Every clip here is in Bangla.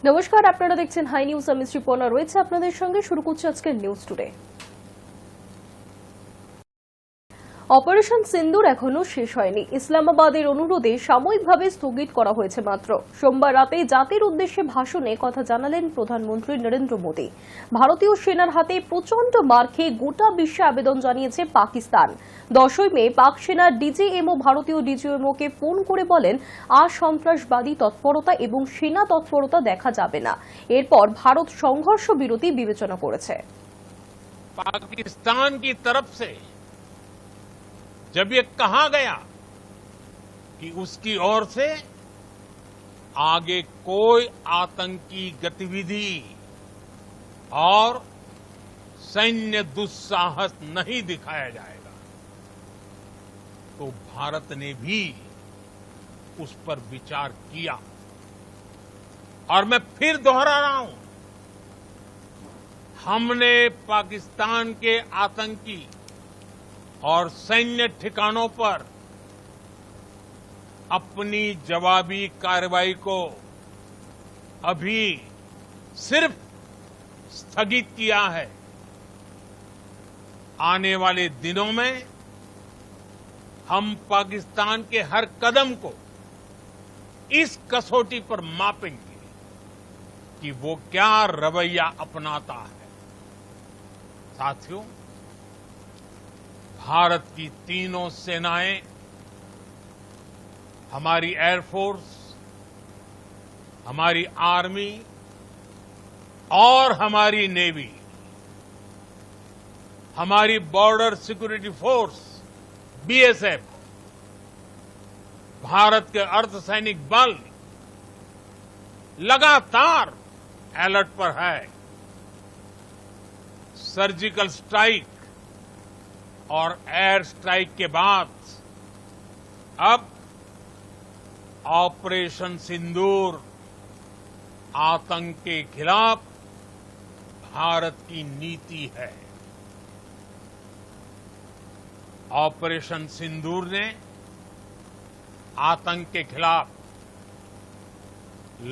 নমস্কার, আপনারা দেখছেন হাই নিউজ। আমি শ্রীপর্ণা রয়েছে আপনাদের সঙ্গে। শুরু করছি আজকের নিউজ টুডে। অপারেশন সিন্দুর এখনো শেষ হয়নি। ইসলামাবাদের অনুরোধে সাময়িকভাবে স্থগিত করা হয়েছে মাত্র। সোমবার রাতে জাতির উদ্দেশ্যে ভাষণে কথা জানালেন প্রধানমন্ত্রী নরেন্দ্র মোদী। ভারতীয় সেনার হাতে প্রচণ্ড মার খেয়ে গোটা বিশ্বে আবেদন জানিয়েছে পাকিস্তান। 10ই মে পাক সেনার ডিজিএমও ভারতীয় ডিজিএমওকে ফোন করে বলেন, আর সন্ত্রাসবাদী তৎপরতা এবং সেনা তৎপরতা দেখা যাবে না। এরপর ভারত সংঘর্ষ বিরতি বিবেচনা করেছে। पाकिस्तान की तरफ से जब ये कहा गया कि उसकी ओर से आगे कोई आतंकी गतिविधि और सैन्य दुस्साहस नहीं दिखाया जाएगा, तो भारत ने भी उस पर विचार किया। और मैं फिर दोहरा रहा हूं, हमने पाकिस्तान के आतंकी और सैन्य ठिकानों पर अपनी जवाबी कार्रवाई को अभी सिर्फ स्थगित किया है। आने वाले दिनों में हम पाकिस्तान के हर कदम को इस कसौटी पर मापेंगे कि वो क्या रवैया अपनाता है। साथियों, भारत की तीनों सेनाएं, हमारी एयरफोर्स, हमारी आर्मी और हमारी नेवी, हमारी border security force BSF, Bharat के अर्धसैनिक बल लगातार अलर्ट पर है। सर्जिकल स्ट्राइक और एयर स्ट्राइक के बाद अब ऑपरेशन सिंदूर आतंक के खिलाफ भारत की नीति है। ऑपरेशन सिंदूर ने आतंक के खिलाफ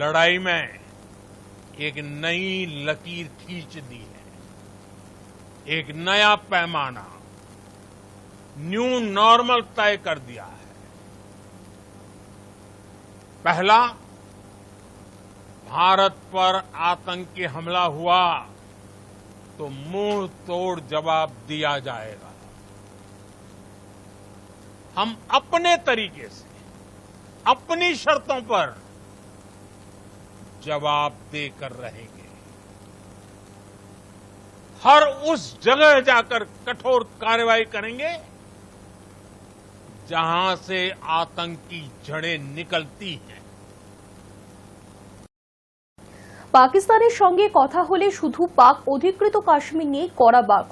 लड़ाई में एक नई लकीर खींच दी है, एक नया पैमाना, न्यू नॉर्मल तय कर दिया है। पहला, भारत पर आतंकी हमला हुआ तो मुंह तोड़ जवाब दिया जाएगा। हम अपने तरीके से, अपनी शर्तों पर जवाब देकर रहेंगे। हर उस जगह जाकर कठोर कार्रवाई करेंगे जहां से आतंक की जड़ें निकलती हैं। পাকিস্তানের সঙ্গে কথা হলে শুধু পাক অধিকৃত কাশ্মীর নিয়ে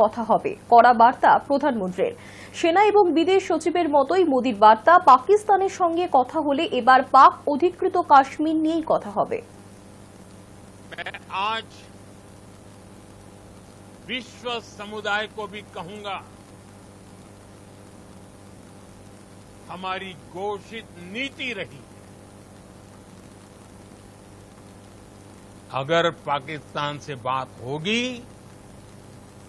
কথা হবে, কড়া বার্তা প্রধানমন্ত্রীর। সেনা এবং বিদেশ সচিবের মতোই মোদির বার্তা, পাকিস্তানের সঙ্গে কথা হলে এবার পাক অধিকৃত কাশ্মীর নিয়েই কথা হবে। मैं आज विश्व समुदाय को भी कहूंगा, हमारी घोषित नीति रही है, अगर पाकिस्तान से बात होगी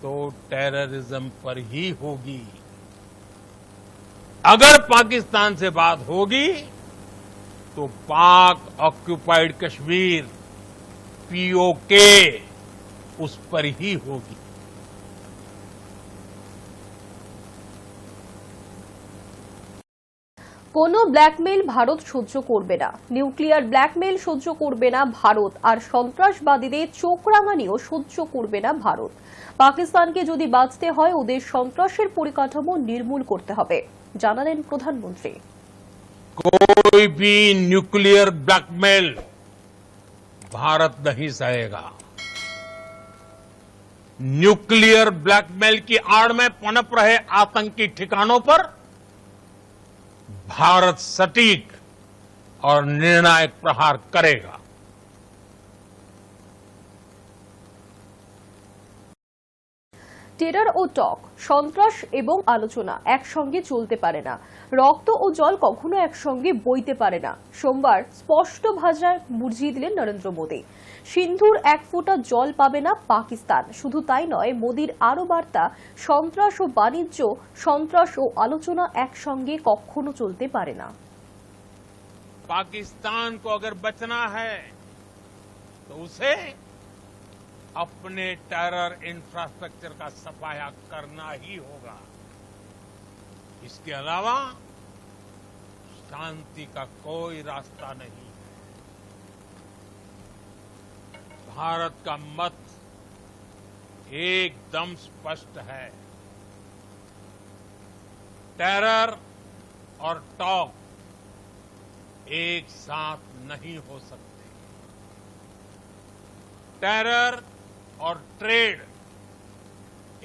तो टेररिज्म पर ही होगी। अगर पाकिस्तान से बात होगी तो पाक ऑक्युपाइड कश्मीर पीओके उस पर ही होगी। কোনো ব্ল্যাকমেইল ভারত সহ্য করবে না। নিউক্লিয়ার ব্ল্যাকমেইল সহ্য করবে না ভারত, আর সন্ত্রাসবাদীদের চোখ রাঙানিও সহ্য করবে না ভারত। পাকিস্তানকে যদি বাঁচতে হয় ওদের সন্ত্রাসের পরিকাঠামো নির্মূল করতে হবে, জানালেন প্রধানমন্ত্রী। कोई भी न्यूक्लियर ब्लैकमेल भारत नहीं सहेगा। न्यूक्लियर ब्लैकमेल की आड़ में पनप रहे आतंकी ठिकानों पर भारत सटीक और निर्णायक प्रहार करेगा। টেরর ও টক, সন্ত্রাস এবং আলোচনা একসঙ্গে চলতে পারে না। রক্ত ও জল কখনো একসঙ্গে বইতে পারে না। সোমবার স্পষ্ট ভাষায় বুঝিয়ে দিলেন নরেন্দ্র মোদী। সিন্ধুর এক ফোঁটা জল পাবে না পাকিস্তান। শুধু তাই নয়, মোদীর আরও বার্তা, সন্ত্রাস ও বাণিজ্য, সন্ত্রাস ও আলোচনা একসঙ্গে কখনো চলতে পারে না। पाकिस्तान को अगर बचना है तो उसे अपने टेरर इंफ्रास्ट्रक्चर का सफाया करना ही होगा। इसके अलावा शांति का कोई रास्ता नहीं है। भारत का मत एकदम स्पष्ट है। टेरर और टॉक एक साथ नहीं हो सकते। टेरर और ट्रेड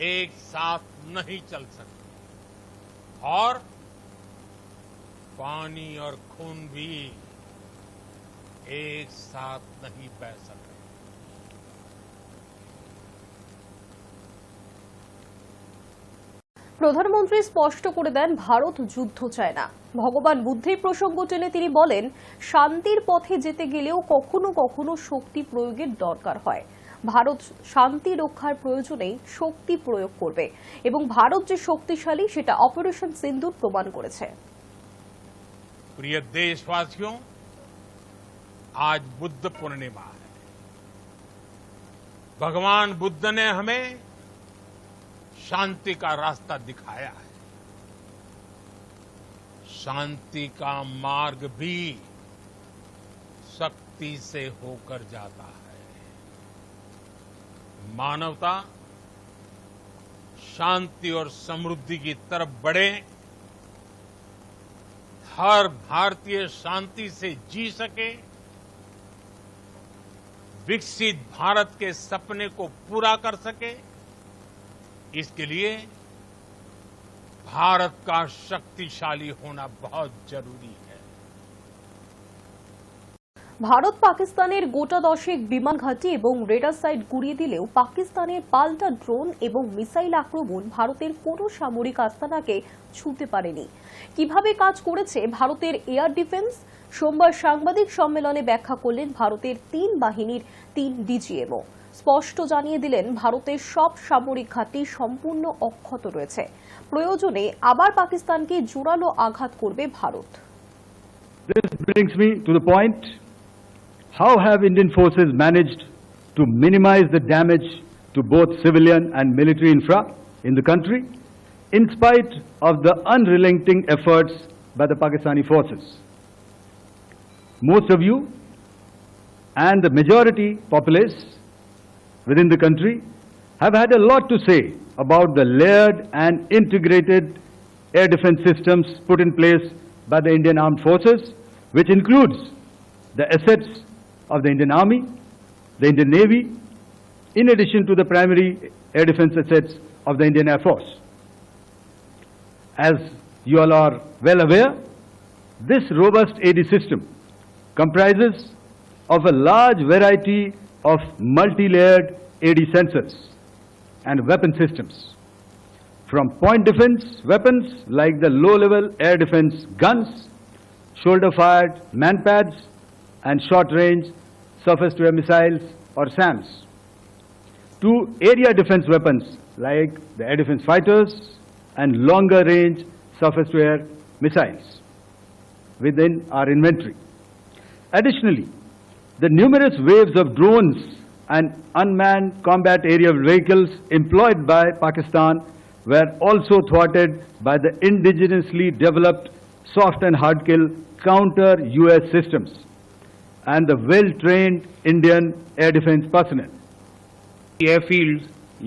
एक साथ नहीं चल सकते और पानी और खून भी एक साथ नहीं बह सकते। প্রধানমন্ত্রী স্পষ্ট করে দেন, ভারত যুদ্ধ চায় না। ভগবান বুদ্ধের প্রসঙ্গ টেনে তিনি বলেন, শান্তির পথে যেতে গেলেও কখনো কখনো শক্তি প্রয়োগের দরকার হয়। ভারত শান্তি রক্ষার প্রয়োজনে শক্তি প্রয়োগ করবে এবং ভারত যে শক্তিশালী সেটা অপারেশন সিন্দুর প্রমাণ করেছে। प्रिय देशवासियों, आज बुद्ध पूर्णिमा है। भगवान बुद्ध ने हमें शांति का रास्ता दिखाया है। शांति का मार्ग भी शक्ति से होकर जाता है। मानवता शांति और समृद्धि की तरफ बढ़े, हर भारतीय शांति से जी सके, विकसित भारत के सपने को पूरा कर सके, इसके लिए भारत का शक्तिशाली होना बहुत जरूरी है। ভারত পাকিস্তানের গোটা 10 বিমান ঘাঁটি এবং রেডার সাইট গুড়িয়ে দিলেও পাকিস্তানের পাল্টা ড্রোন এবং মিসাইল আক্রমণ ভারতের কোনো সামরিক আস্তানাকে ছুঁতে পারেনি। কিভাবে কাজ করেছে ভারতের এয়ার ডিফেন্স? সোমবার সাংবাদিক সম্মেলনে ব্যাখ্যা করলেন ভারতের 3 বাহিনীর 3 ডিজিএমও। স্পষ্ট জানিয়ে দিলেন, ভারতের সব সামরিক ঘাঁটি সম্পূর্ণ অক্ষত রয়েছে। প্রয়োজনে আবার পাকিস্তানকে জোরালো আঘাত করবে Bharat. This brings me to the point, how have Indian forces managed to minimize the damage to both civilian and military infra in the country in spite of the unrelenting efforts by the Pakistani forces? Most of you and the majority populace within the country have had a lot to say about the layered and integrated air defense systems put in place by the Indian Armed Forces, which includes the assets of the Indian Army, the Indian Navy, in addition to the primary air defense assets of the Indian Air Force. As you all are well aware, this robust AD system comprises of a large variety of multi-layered AD sensors and weapon systems, from point defense weapons like the low-level air defense guns, shoulder-fired manpads, and short-range surface-to-air missiles or SAMs, to area defense weapons like the air defense fighters and longer-range surface-to-air missiles within our inventory. Additionally, the numerous waves of drones and unmanned combat aerial vehicles employed by Pakistan were also thwarted by the indigenously developed soft and hard kill counter-US systems and the well-trained Indian air defense personnel. Airfield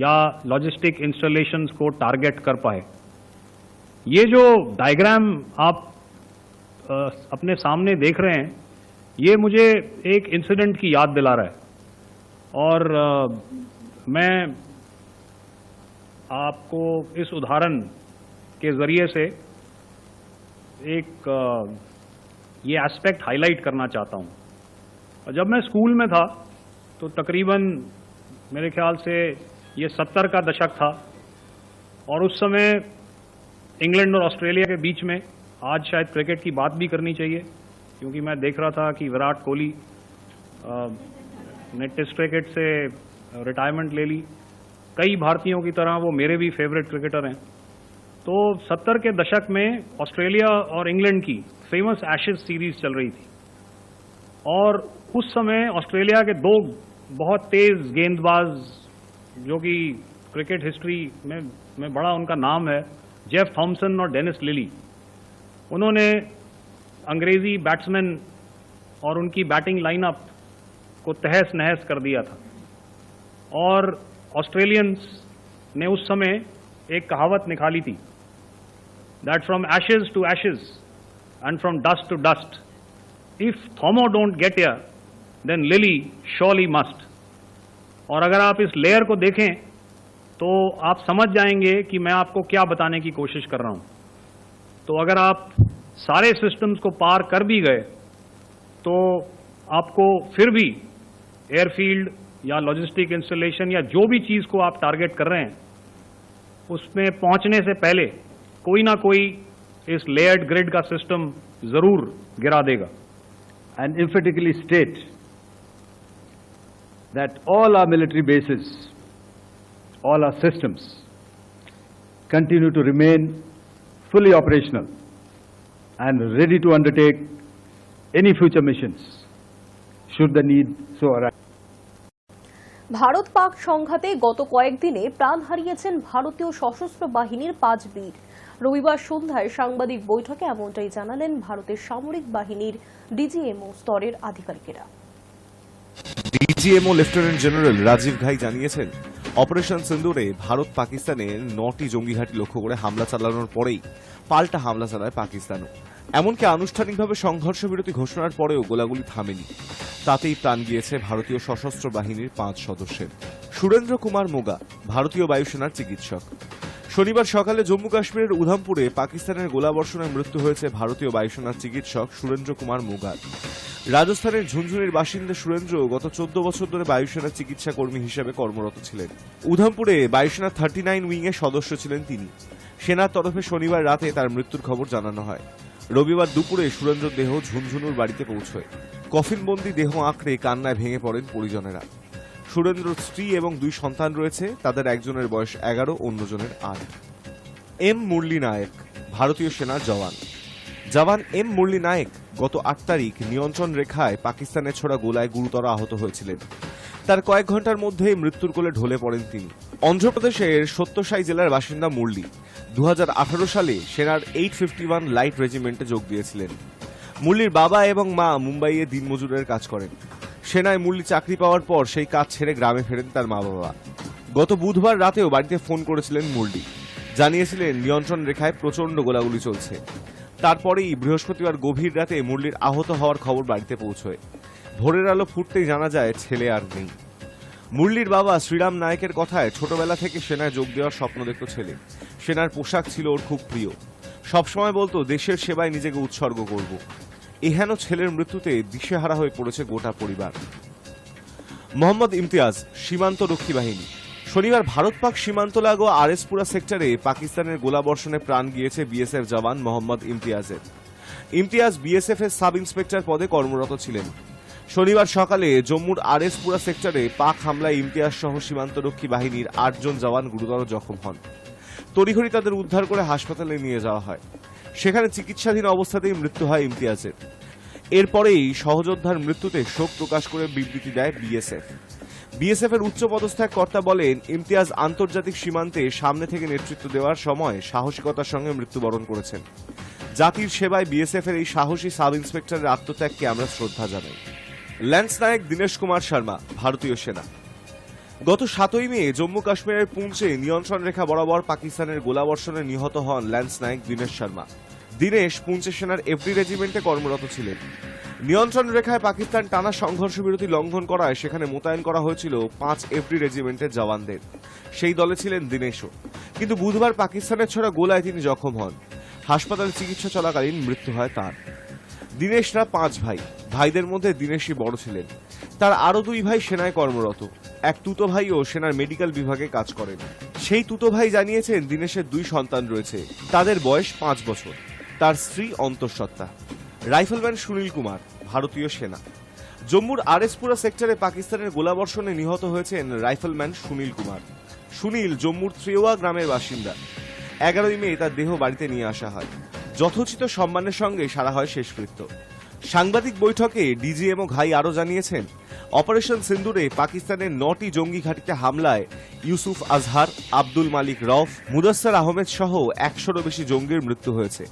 या लॉजिस्टिक इंस्टॉलेशंस को टारगेट कर पाए। ये जो डायग्राम आप अपने सामने देख रहे हैं, ये मुझे एक इंसिडेंट की याद दिला रहा है और मैं आपको इस उदाहरण के ज़रिए से एक ये एस्पेक्ट हाईलाइट करना चाहता हूँ। जब मैं स्कूल में था तो तकरीबन मेरे ख्याल से ये 70 का दशक था और उस समय इंग्लैंड और ऑस्ट्रेलिया के बीच में आज शायद क्रिकेट की बात भी करनी चाहिए, क्योंकि मैं देख रहा था कि विराट कोहली ने टेस्ट क्रिकेट से रिटायरमेंट ले ली। कई भारतीयों की तरह वो मेरे भी फेवरेट क्रिकेटर हैं। तो 70 के दशक में ऑस्ट्रेलिया और इंग्लैंड की फेमस एशेज सीरीज चल रही थी और उस समय ऑस्ट्रेलिया के दो बहुत तेज गेंदबाज, जो कि क्रिकेट हिस्ट्री में बड़ा उनका नाम है, जेफ थॉमसन और डेनिस लिली, उन्होंने अंग्रेजी बैट्समैन और उनकी बैटिंग लाइनअप को तहस नहस कर दिया था। और ऑस्ट्रेलियंस ने उस समय एक कहावत निकाली थी, that from ashes to ashes and from dust to dust, if Thommo don't get here then Lillee surely must. और अगर आप इस लेयर को देखें तो आप समझ जाएंगे कि मैं आपको क्या बताने की कोशिश कर रहा हूं। तो अगर आप सारे सिस्टम्स को पार कर भी गए तो आपको फिर भी एयरफील्ड या लॉजिस्टिक इंस्टॉलेशन या जो भी चीज को आप टारगेट कर रहे हैं उसमें पहुंचने से पहले कोई ना कोई इस लेयर्ड ग्रिड का सिस्टम जरूर गिरा देगा। And emphatically state that all our military bases, all our systems continue to remain fully operational and ready to undertake any future missions should the need so arise. Bharat Pak সংঘাতে গত কয়েকদিনে প্রাণ হারিয়েছেন ভারতীয় সশস্ত্র বাহিনীর 5 বীর। রবিবার সন্ধ্যায় সাংবাদিক বৈঠকে এমনটাই জানালেন ভারতের সামরিক বাহিনীর ডিজিএমও স্তরের আধিকারিকেরা। ডিজিএমও লেফটেন্যান্ট জেনারেল রাজীব ঘাই জানিয়েছেন, অপারেশন সিন্দুরে ভারত পাকিস্তানে 9টি জঙ্গি ঘাঁটি লক্ষ্য করে হামলা চালানোর পরেই পাল্টা হামলা চালায় পাকিস্তানও। এমনকি আনুষ্ঠানিকভাবে সংঘর্ষ বিরতি ঘোষণার পরেও গোলাগুলি থামেনি। তাতেই প্রাণ গিয়েছে ভারতীয় সশস্ত্র বাহিনীর 5 সদস্যের। সুরেন্দ্র কুমার মোগা ভারতীয় বায়ুসেনার চিকিৎসক। শনিবার সকালে জম্মু কাশ্মীরের উধামপুরে পাকিস্তানের গোলাবর্ষণে মৃত্যু হয়েছে ভারতীয় বায়ুসেনার চিকিৎসক সুরেন্দ্র কুমার মোগার। রাজস্থানের ঝুনঝুনির বাসিন্দা সুরেন্দ্র গত 14 বছর ধরে বায়ুসেনার চিকিৎসা কর্মী হিসেবে কর্মরত ছিলেন। উধামপুরে বায়ুসেনার 39 উইং এর সদস্য ছিলেন তিনি। সেনার তরফে শনিবার রাতে তার মৃত্যুর খবর জানানো হয়। রবিবার দুপুরে সুরেন্দ্র দেহ ঝুনঝুনুর বাড়িতে পৌঁছয়। কফিনবন্দি দেহ আঁকড়ে কান্নায় ভেঙে পড়েন পরিজনেরা। সুরেন্দ্রর স্ত্রী এবং 2 সন্তান রয়েছে, তাদের একজনের বয়স 11, অন্যজনের 8। এম মুরলী নায়েক ভারতীয় সেনার জওয়ান এম মুরলী নায়েক গত 8 তারিখ নিয়ন্ত্রণ রেখায় পাকিস্তানের ছোড়া গোলায় গুরুতর আহত হয়েছিলেন। তার কয়েক ঘন্টার মধ্যেই মৃত্যুর কোলে ঢলে পড়েন তিনি। অন্ধ্রপ্রদেশের সত্যসাই জেলার বাসিন্দা মুরলী 2018 সালে সেনার 851 লাইট রেজিমেন্টে যোগ দিয়েছিলেন। মুরলীর বাবা এবং মা মুম্বাইয়ে দিনমজুরের কাজ করেন। সেনায় মুরলী চাকরি পাওয়ার পর সেই কাজ ছেড়ে গ্রামে ফেরেন তার মা বাবা। গত বুধবার রাতেও বাড়িতে ফোন করেছিলেন মুরলী, জানিয়েছিলেন নিয়ন্ত্রণ রেখায় প্রচন্ড গোলাগুলি চলছে। তারপরেই বৃহস্পতিবার গভীর রাতে মুরলীর আহত হওয়ার খবর বাড়িতে পৌঁছয়। ভোরের আলো ফুটতেই জানা যায় ছেলে আর নেই। মুরলীর বাবা শ্রীরাম নায়েকের কথায় ছোটবেলা থেকে সেনায় যোগ দেওয়ার স্বপ্ন দেখত ছেলে। সেনার পোশাক ছিল ওর খুব প্রিয়। সবসময় বলতো দেশের সেবায় নিজেকে উৎসর্গ করব। এহেন ছেলের মৃত্যুতে দিশেহারা হয়ে পড়েছে গোটা পরিবার। মোহাম্মদ ইমতিয়াজ সীমান্ত রক্ষী বাহিনী। শনিবার ভারত পাক সীমান্ত লাগোয়া আরএসপুরা সেক্টরে পাকিস্তানের গোলাবর্ষণে প্রাণ গিয়েছে বিএসএফ জওয়ান মোহাম্মদ ইমতিয়াজের। ইমতিয়াজ বিএসএফ এর সাব ইন্সপেক্টর পদে কর্মরত ছিলেন। শনিবার সকালে জম্মুর আরএসপুরা সেক্টরে পাক হামলায় ইমতিয়াজ সহ সীমান্তরক্ষী বাহিনীর 8 জন জওয়ান গুরুতর জখম হন। তড়িঘড়ি তাদের উদ্ধার করে হাসপাতালে নিয়ে যাওয়া হয়। সেখানে চিকিৎসাধীন অবস্থাতেই মৃত্যু হয় ইমতিয়াজের। এরপরেই সহযোদ্ধার মৃত্যুতে শোক প্রকাশ করে বিবৃতি দেয় বিএসএফ এর উচ্চপদস্থ এক কর্তা বলেন, ইমতিয়াজ আন্তর্জাতিক সীমান্তে সামনে থেকে নেতৃত্ব দেওয়ার সময় সাহসিকতার সঙ্গে মৃত্যুবরণ করেছেন। জাতির সেবায় বিএসএফ এর এই সাহসী সাব ইন্সপেক্টরের আত্মত্যাগকে আমরা শ্রদ্ধা জানাই। ল্যান্স নায়েক দীনেশ কুমার শর্মা ভারতীয় সেনা। গত 7ই মে জম্মু কাশ্মীরের পুঞ্চে নিয়ন্ত্রণ রেখা বরাবর পাকিস্তানের গোলাবর্ষণে নিহত হন ল্যান্স নায়েক দীনেশ শর্মা। দীনেশ পুঞ্চে সেনার এফডি রেজিমেন্টে কর্মরত ছিলেন। নিয়ন্ত্রণ রেখায় পাকিস্তান টানা সংঘর্ষ বিরতি লঙ্ঘন করায় সেখানে মোতায়েন করা হয়েছিল 5 এফডি রেজিমেন্টের জওয়ানদের। সেই দলে ছিলেন দীনেশও। কিন্তু বুধবার পাকিস্তানের ছোড়া গোলায় তিনি জখম হন। হাসপাতালে চিকিৎসা চলাকালীন মৃত্যু হয় তার। দীনেশরা 5 ভাই। ভাইদের মধ্যে দীনেশই বড় ছিলেন। তার আরো 2 ভাই সেনায় কর্মরত। এক তুতো ভাইও সেনার মেডিকেল বিভাগে কাজ করেন। সেই তুতো ভাই জানিয়েছেন দীনেশের 2 সন্তান রয়েছে, তাদের বয়স 5 বছর। তার স্ত্রী অন্তঃসত্ত্বা। রাইফেলম্যান সুনীল কুমার, ভারতীয় সেনা। জম্মুর আরএসপুরা সেক্টরে পাকিস্তানের গোলাবর্ষণে নিহত হয়েছেন রাইফেলম্যান সুনীল কুমার। সুনীল জম্মুর ত্রেওয়া গ্রামের বাসিন্দা। 11ই মে তার দেহ বাড়িতে নিয়ে আসা হয়। যথোচিত সম্মানের সঙ্গে সারা হয় শেষকৃত্য। সাংবাদিক বৈঠকে ডিজিএমও ঘাই আরও জানিয়েছেন, অপারেশন সিন্দুরে পাকিস্তানের 9টি জঙ্গি ঘাঁটিতে হামলায় ইউসুফ আজহার, আব্দুল মালিক রউফ, মুদাস্সার আহমেদ সহ 100-রও বেশি জঙ্গির মৃত্যু হয়েছে।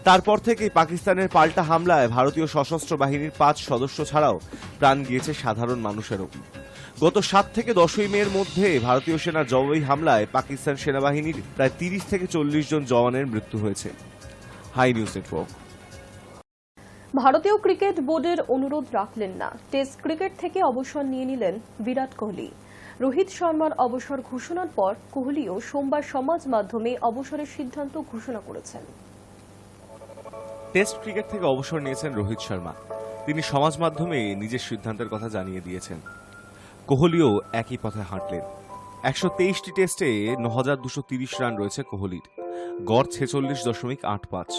তারপর থেকেই পাকিস্তানের পাল্টা হামলায় ভারতীয় সশস্ত্র বাহিনীর 5 সদস্য ছাড়াও প্রাণ গিয়েছে সাধারণ মানুষেরও। গত 7 থেকে 10ই মের মধ্যে ভারতীয় সেনার জবাবি হামলায় পাকিস্তান সেনাবাহিনীর প্রায় 30 থেকে 40 জন জওয়ানের মৃত্যু হয়েছে। Hi News Network. ভারতীয় ক্রিকেট বোর্ডের অনুরোধ রাখলেন না, টেস্ট ক্রিকেট থেকে অবসর নিয়ে নিলেন বিরাট কোহলি। রোহিত শর্মার অবসর ঘোষণার পর কোহলিও সোমবার সমাজ মাধ্যমে অবসরের সিদ্ধান্ত ঘোষণা করেছেন। টেস্ট ক্রিকেট থেকে অবসর নিয়েছেন রোহিত শর্মা। তিনি সমাজ মাধ্যমে নিজের সিদ্ধান্তের কথা জানিয়ে দিয়েছেন। কোহলিও একই পথে হাঁটলেন। 123টি টেস্টে 9,230 রান রয়েছে কোহলির। গড় 46.85।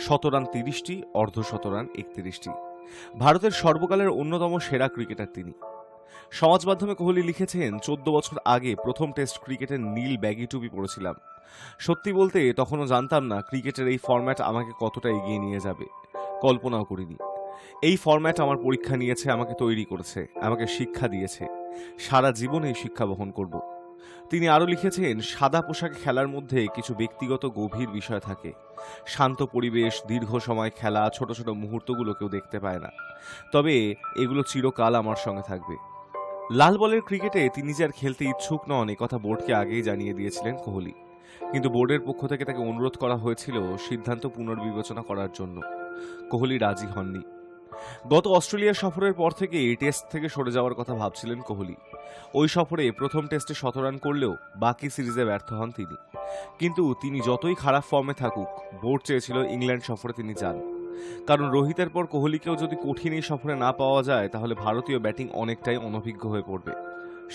শতরান 30টি, অর্ধশতরান 31টি। ভারতের সর্বকালের অন্যতম সেরা ক্রিকেটার তিনি। সমাজ মাধ্যমে কোহলি লিখেছেন, 14 বছর আগে প্রথম টেস্ট ক্রিকেটের নীল ব্যাগি টুপি পরেছিলাম। সত্যি বলতে তখনও জানতাম না ক্রিকেটের এই ফরম্যাট আমাকে কতটা এগিয়ে নিয়ে যাবে, কল্পনাও করিনি। এই ফরম্যাট আমার পরীক্ষা নিয়েছে, আমাকে তৈরি করেছে, আমাকে শিক্ষা দিয়েছে। সারা জীবন এই শিক্ষা বহন করব। তিনি আরও লিখেছেন, সাদা পোশাকে খেলার মধ্যে কিছু ব্যক্তিগত গভীর বিষয় থাকে। শান্ত পরিবেশ, দীর্ঘ সময় খেলা, ছোট ছোট মুহূর্তগুলো কেউ দেখতে পায় না, তবে এগুলো চিরকাল আমার সঙ্গে থাকবে। লাল বলের ক্রিকেটে তিনি যে আর খেলতে ইচ্ছুক নন একথা বোর্ডকে আগেই জানিয়ে দিয়েছিলেন কোহলি, কিন্তু বোর্ডের পক্ষ থেকে তাকে অনুরোধ করা হয়েছিল সিদ্ধান্ত পুনর্বিবেচনা করার জন্য। কোহলি রাজি হননি। গত অস্ট্রেলিয়া সফরের পর থেকে টেস্ট থেকে সরে যাওয়ার কথা ভাবছিলেন কোহলি। ওই সফরে প্রথম টেস্টে 100 রান করলেও বাকি সিরিজে ব্যর্থ হন তিনি। কিন্তু তিনি যতই খারাপ ফর্মে থাকুক, বোর্ড চেয়েছিল ইংল্যান্ড সফরে তিনি যান। কারণ রোহিতের পর কোহলিকেও যদি কঠিন এই সফরে না পাওয়া যায়, তাহলে ভারতীয় ব্যাটিং অনেকটাই অনভিজ্ঞ হয়ে পড়বে।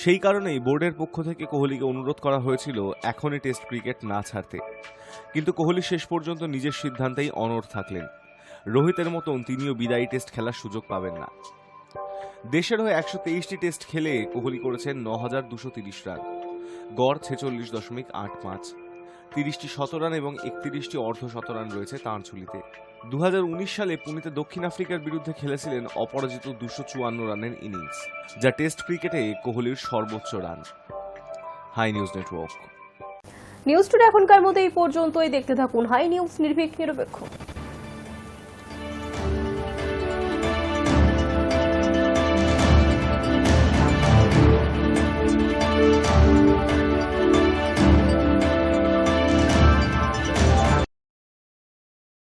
সেই কারণেই বোর্ডের পক্ষ থেকে কোহলিকে অনুরোধ করা হয়েছিল এখনই টেস্ট ক্রিকেট না ছাড়তে। কিন্তু কোহলি শেষ পর্যন্ত নিজের সিদ্ধান্তেই অনড় থাকলেন। রোহিতের মতন তিনিও বিদায়ী টেস্ট খেলার সুযোগ পাবেন না। দেশের হয়ে 123টি টেস্ট খেলে কোহলি করেছেন 9,230 রান। গড় 46.85। 30টি শতরান এবং 31টি অর্ধশতরান রয়েছে তাঁর ঝুলিতে। 2019 সালে পুনেতে দক্ষিণ আফ্রিকার বিরুদ্ধে খেলেছিলেন অপরাজিত 254 রানের ইনিংস, যা টেস্ট ক্রিকেটে কোহলির সর্বোচ্চ run. Hi News Network. News Today এখনকার মতো এই পর্যন্তই। দেখতে থাকুন হাই নিউজ, নির্ভীক নিরপেক্ষ।